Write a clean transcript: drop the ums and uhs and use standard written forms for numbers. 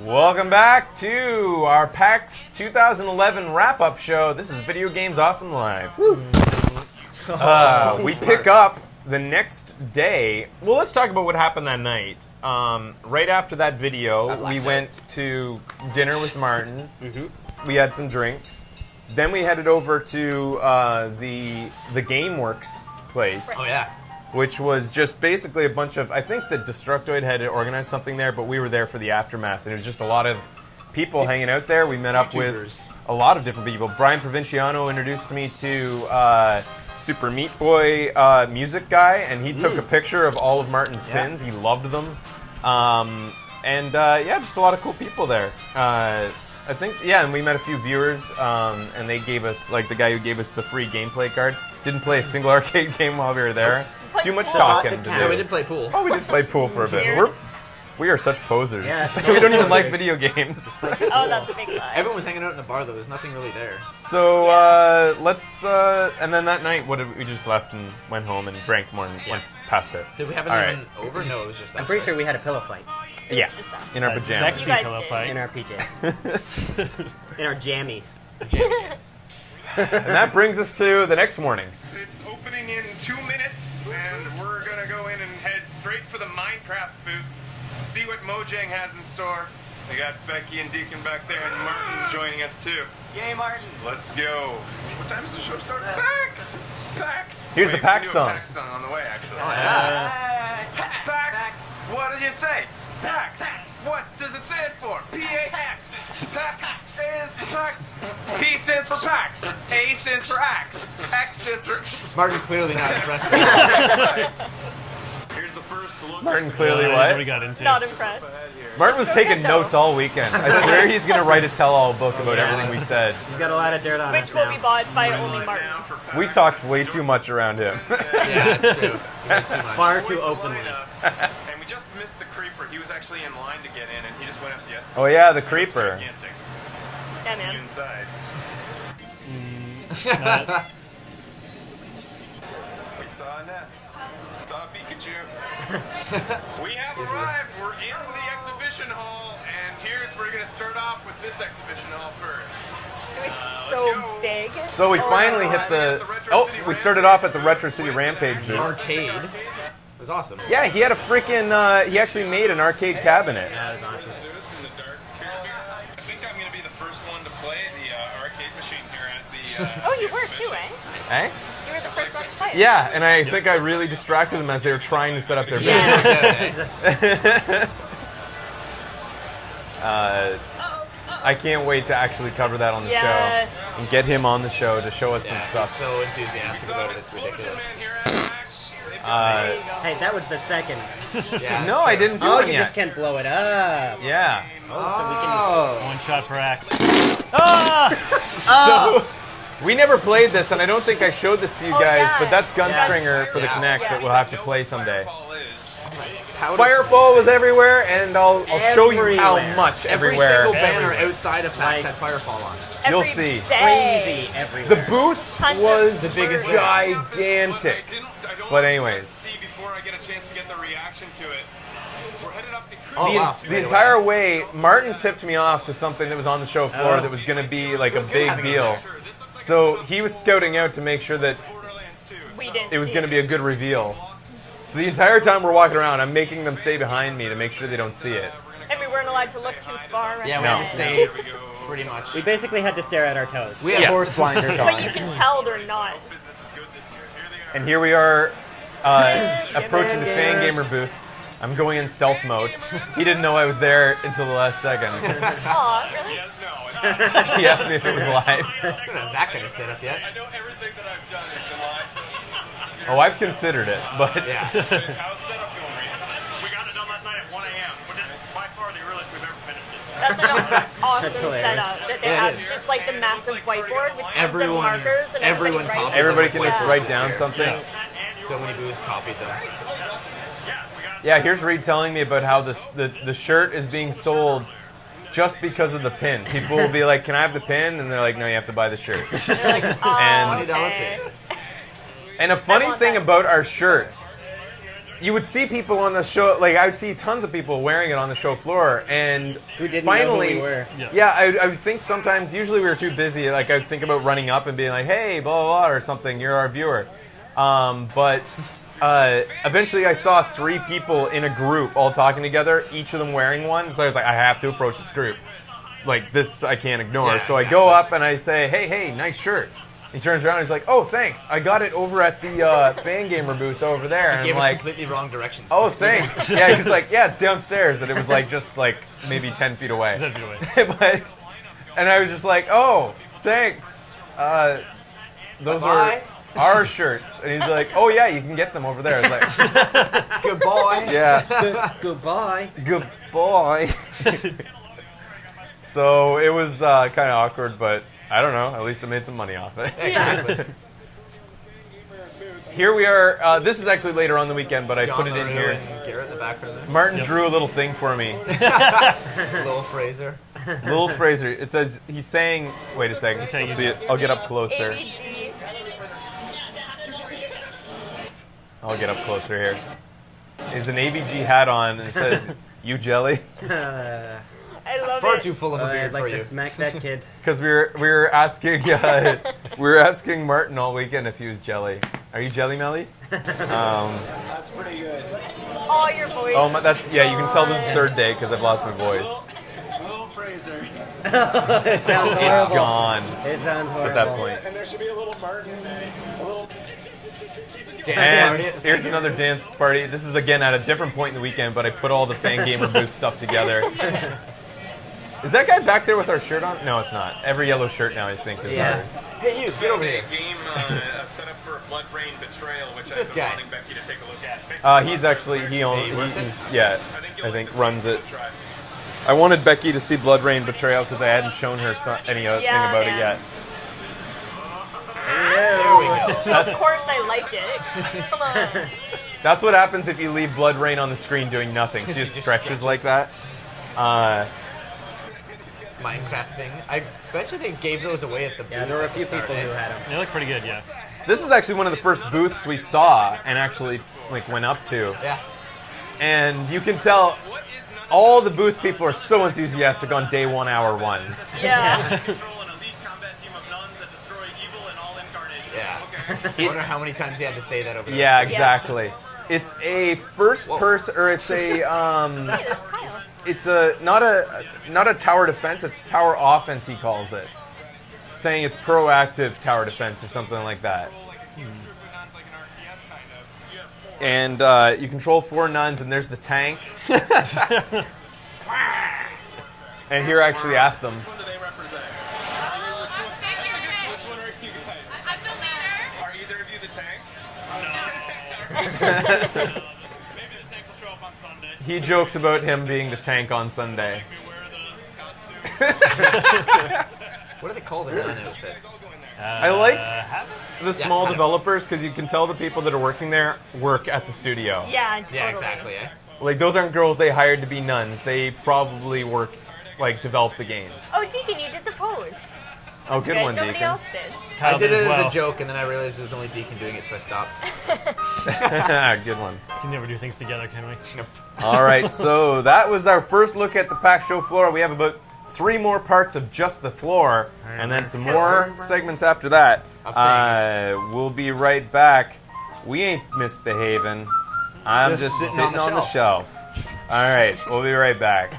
Welcome back to our PAX 2011 wrap-up show. This is Video Games Awesome Live. We pick up the next day. Well, let's talk about what happened that night. Right after that video, we went to dinner with Martin. We had some drinks. Then we headed over to the GameWorks place. Oh, yeah. Which was just basically a bunch of, I think the Destructoid had organized something there, but we were there for the aftermath, and it was just a lot of people hanging out there. We met up with a lot of different people. Brian Provinciano introduced me to Super Meat Boy music guy, and he took a picture of all of Martin's pins. He loved them. Yeah, just a lot of cool people there. I think, yeah, and we met a few viewers, and they gave us, like the guy who gave us the free gameplay card, didn't play a single arcade game while we were there. Too much talking. No, we did play pool. Oh, we did play pool for a bit. We are such posers. Yeah, we don't even like video games. Oh, that's a big lie. Everyone was hanging out in the bar, though. There's nothing really there. So, let's, and then that night, we just left and went home and drank more and went past it. Did we have anyone over? No, it was just us. I'm pretty sure we had a pillow fight. Yeah, in our pajamas. Sexy pillow fight. In our PJs. In our jammies. And that brings us to the next morning. It's opening in 2 minutes, and we're going to go in and head straight for the Minecraft booth, see what Mojang has in store. We got Becky and Deacon back there, and Martin's joining us too. Yay, Martin. Let's go. What time does the show start? PAX! PAX! Here's the PAX song. PAX song on the way, actually. Oh, yeah. PAX! What did you say? PAX! What does it stand for? PAX! PAX is the PAX. P stands for PAX. A stands for Axe. X stands for... Martin clearly not impressed. Here's the first look. Martin clearly what? We got into. Not impressed. Martin was taking notes all weekend. I swear he's going to write a tell-all book about everything we said. He's got a lot of dirt on us Which will now. be bought by only Martin. We talked way too much around him. Yeah, that's true. Far too openly. And we just missed the creeper. He was actually in line to get in, and he just went up the escalator. Oh yeah, the creeper. Gigantic. Yeah, See you man. inside. We saw Ness. Saw Pikachu. We have arrived. We're in the exhibition hall, and here's where we're going to start off with this exhibition hall first. It was so big. So we finally hit the... Oh, we started off at the Retro City Rampage booth. Arcade. It was awesome. Yeah, he had a freaking... he actually made an arcade cabinet. That was awesome. I think I'm going to be the first one to play the arcade machine here at the... Oh, you were too, eh? Eh? You were the first one to play it. Yeah, and I think I really distracted them as they were trying to set up their booth. Yeah. I can't wait to actually cover that on the show and get him on the show to show us some stuff. So enthusiastic about it, it's ridiculous. Hey, that was the second. Yeah, No, I didn't do Oh, it you yet. just can't blow it up. Yeah. Oh, One shot per axe. Ah! So we never played this, and I don't think I showed this to you guys, but that's Gunstringer for the Kinect that we'll have to play someday. Firefall was everywhere, and I'll show you how much everywhere. Every single banner outside of PAX had Firefall on it. You'll see. Crazy everywhere. The booth was the biggest gigantic. But anyways. Before I get a chance to get the reaction to it, we're headed up to Oh, wow. The entire way, Martin tipped me off to something that was on the show floor that was going to be like a big deal. So he was scouting out to make sure that it was going to be a good reveal. So the entire time we're walking around, I'm making them stay behind me to make sure they don't see it. And we weren't allowed to look too far. Yeah, we had to stay pretty much. We basically had to stare at our toes. We had horse blinders on. But you can tell they're not. And here we are approaching the Fangamer booth. I'm going in stealth mode. He didn't know I was there until the last second. Aw, really? He asked me if it was live. I don't have that kind of setup yet. I know everything that I've done has been live. Oh, I've considered it, but... Yeah. How's setup going, Reed? We got it done last night at 1 a.m., which is by far the earliest we've ever finished it. That's an awesome hilarious. setup that they Yeah, it have. is. Just like the massive whiteboard with tons Everyone- of markers and everyone everybody copied writes. Everybody can just Yeah. write down something. So many booths copied them. Yeah, here's Reed telling me about how the shirt is being sold just because of the pin. People will be like, "Can I have the pin?" And they're like, "No, you have to buy the shirt." They're like, oh, And- okay. And a funny want thing that. about our shirts you would see people on the show, like I would see tons of people wearing it on the show floor, and Who didn't finally, know who we were. yeah, I would think sometimes, usually we were too busy, like I would think about running up and being like, hey, blah, blah, blah, or something, you're our viewer. But eventually I saw 3 people in a group all talking together, each of them wearing one, so I was like, I have to approach this group. Like, this I can't ignore. Yeah, so I go up and I say, hey, nice shirt. He turns around and he's like, oh, thanks. I got it over at the Fangamer booth over there. And Gave I'm us like, completely wrong directions. oh, thanks. Yeah, he's like, yeah, it's downstairs. And it was like just like maybe 10 feet away. 10 feet away. And I was just like, oh, thanks. Those Bye-bye. are our shirts. And he's like, oh, yeah, you can get them over there. I was like, Goodbye. yeah. Goodbye. Goodbye. So it was kind of awkward, but I don't know. At least I made some money off it. Exactly. Here we are. This is actually later on the weekend, but I John put it in LaRue here. and Garrett in the background there. Martin drew a little thing for me. Little Fraser. Little Fraser. It says he's saying. Wait a second. He's saying Let's see it. I'll get up closer. ABG. I'll get up closer here. He's an ABG hat on, and it says "You jelly," I love Far it. too full of a I'd beard like for to you. smack that kid. because we were asking Martin all weekend if he was jelly. Are you jelly, Melly? That's pretty good. Oh, your voice. Oh, that's yeah. You can tell this is the third day because I've lost my voice. Little Fraser. It sounds It's horrible. gone It sounds horrible. at that point. And there should be a little Martin, a little. And Dance here's another dance party. This is again at a different point in the weekend, but I put all the Fangamer booth stuff together. Is that guy back there with our shirt on? No, it's not. Every yellow shirt now, I think, is Yeah. ours. Hey, you, get over here. Game set up for Blood Rain Betrayal, which This I've guy. been wanting Becky to take a look at. He's actually Hey, you worked it? he's yeah, you'll I like think this runs one. it. Try. I wanted Becky to see Blood Rain Betrayal because I hadn't shown her any other thing Yeah, about yeah. it yet. There we go. Of course I like it. Come on. That's what happens if you leave Blood Rain on the screen doing nothing. See, it Just stretches stretches. like that. Minecraft thing. I bet you they gave those away at the booth. Yeah, there were a at the few start, people eh? who had them. They look pretty good, yeah. This is actually one of the first booths we saw and actually like went up to, Yeah. and you can tell all the booth people are so enthusiastic on day 1, hour 1. Yeah. Control an elite combat team of nuns that destroy evil and all incarnations. Yeah. Okay. I wonder how many times he had to say that over there. Yeah, exactly. It's a first Whoa. person, or it's a Hey, there's Kyle. it's a not a tower defense. It's tower offense. He calls it, saying it's proactive tower defense or something like that. And you control 4 nuns, and there's the tank. And here I actually asked them. What do they represent? Which one are you guys? I'm the leader. Are either of you the tank? Maybe the tank will show up on Sunday. He jokes about him being the tank on Sunday. We wear the costume. What do they call their nun outfit? I'll go in there. I like Have the small kind of. developers because you can tell the people that are working there work at the studio. Yeah, totally. Yeah, exactly. Eh? Like those aren't girls they hired to be nuns. They probably work, like develop the game. Oh, Deacon, you did the pose. Oh, good one, Nobody Deacon. else did. Kyle I did it as as well. a joke, and then I realized it was only Deacon doing it, so I stopped. Good one. Can never do things together, can we? All right, so that was our first look at the PAX show floor. We have about 3 more parts of just the floor, and then some more segments after that. We'll be right back. We ain't misbehaving. I'm just Just sitting on the shelf. All right, we'll be right back.